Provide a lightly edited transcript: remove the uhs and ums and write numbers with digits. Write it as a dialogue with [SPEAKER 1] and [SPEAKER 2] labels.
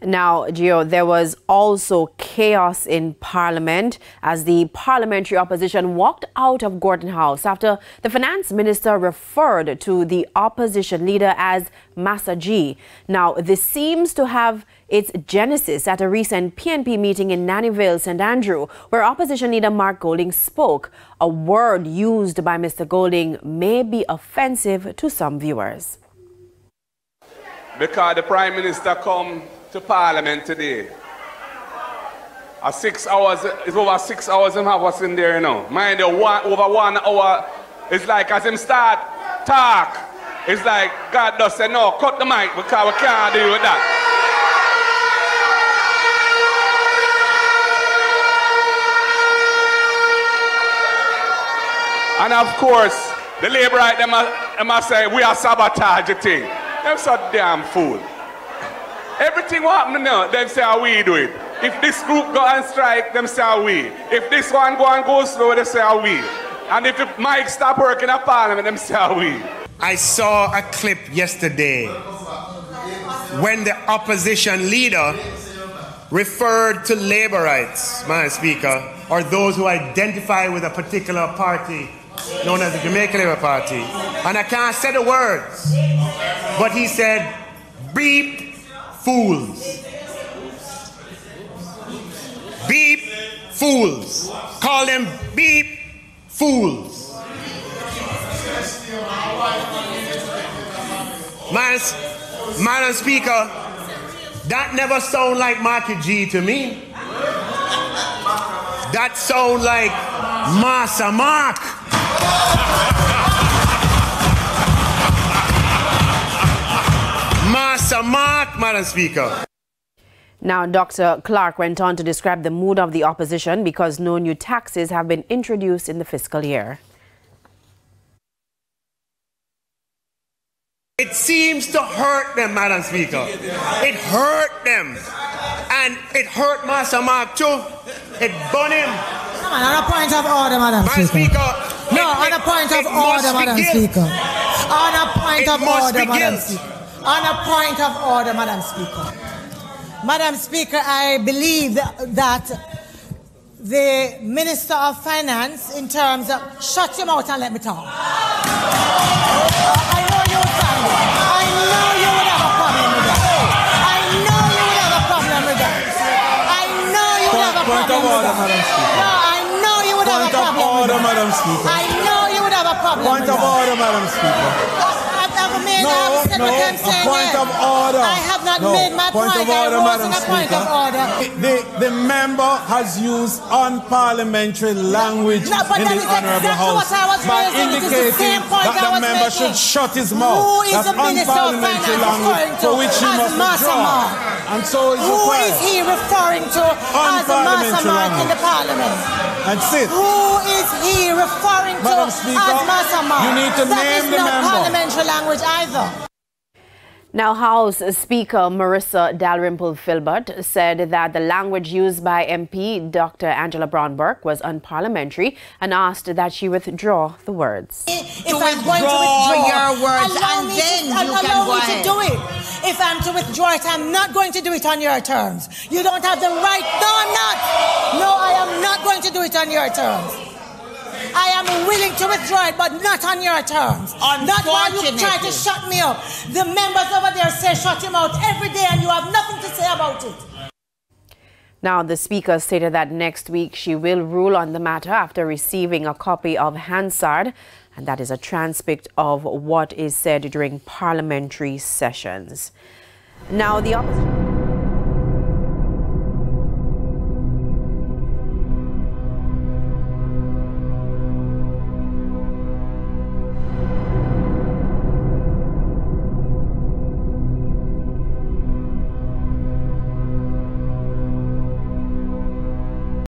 [SPEAKER 1] Now, Gio, there was also chaos in Parliament as the parliamentary opposition walked out of Gordon House after the finance minister referred to the opposition leader as Massa G. Now, this seems to have its genesis at a recent PNP meeting in Nannyville, St. Andrew, where opposition leader Mark Golding spoke. A word used by Mr. Golding may be offensive to some viewers.
[SPEAKER 2] Because the Prime Minister come to Parliament today. 6 hours, it's over 6 hours and have us in there, you know. Mind you, over 1 hour, it's like as him start talk, it's like God does say, no, cut the mic because we can't deal with that. And of course, the labor right, they must say, we are sabotage the thing. They're so damn fool. Everything what happen now, them say how we do it. If this group go and strike, them say how we. If this one go and go slow, they say how we. And if the mic stop working at Parliament, them say how we.
[SPEAKER 3] I saw a clip yesterday when the opposition leader referred to labor rights, Madam Speaker, or those who identify with a particular party known as the Jamaican Labour Party. And I can't say the words, but he said, beep fools. Beep fools. Call them beep fools. Madam Speaker, that never sound like Marky G to me. That sound like Massa Mark. Massa Mark, Madam Speaker.
[SPEAKER 1] Now, Dr. Clark went on to describe the mood of the opposition because no new taxes have been introduced in the fiscal year.
[SPEAKER 3] It seems to hurt them, Madam Speaker. It hurt them. And it hurt Massa Mark too. It burned him.
[SPEAKER 4] Come on, on a point of order, Madam Speaker. No, on a point of order, Madam Speaker. On a point of order, Madam Speaker. On a point of order, Madam Speaker. Madam Speaker, I believe that the Minister of Finance, in terms of... Shut your mouth and let me talk. I know you would find it. I know you would have a problem with that. I know you would have a problem with that. I know you would have a problem with that. No, I know you would have a problem with that.
[SPEAKER 5] Madam Speaker.
[SPEAKER 4] I know you would have a problem with that.
[SPEAKER 5] Point of order, Madam Speaker.
[SPEAKER 4] Point of order. I have not made my point. I wasn't a point of order.
[SPEAKER 5] The member has used unparliamentary language in the Honourable House by indicating that the member should shut his mouth.
[SPEAKER 4] Who is the Minister of Finance
[SPEAKER 5] for which he must withdraw. And so is the
[SPEAKER 4] Who is he referring to as Massa Mark in the Parliament?
[SPEAKER 5] And sit.
[SPEAKER 4] Who is he referring to as Massa Mark?
[SPEAKER 5] You need to name the member.
[SPEAKER 4] That is not parliamentary language either.
[SPEAKER 1] Now, House Speaker Marissa Dalrymple Filbert said that the language used by MP Dr. Angela Brown-Burke was unparliamentary and asked that she withdraw the words.
[SPEAKER 4] If I'm going to withdraw your words, and then you can go ahead. To do it. If I'm to withdraw it, I'm not going to do it on your terms. You don't have the right. No, I'm not. No, I am not going to do it on your terms. I am willing to withdraw it, but not on your terms. Not while you try to shut me up. The members over there say shut him out every day and you have nothing to say about it.
[SPEAKER 1] Now, the Speaker stated that next week she will rule on the matter after receiving a copy of Hansard, and that is a transcript of what is said during parliamentary sessions. Now, the opposition...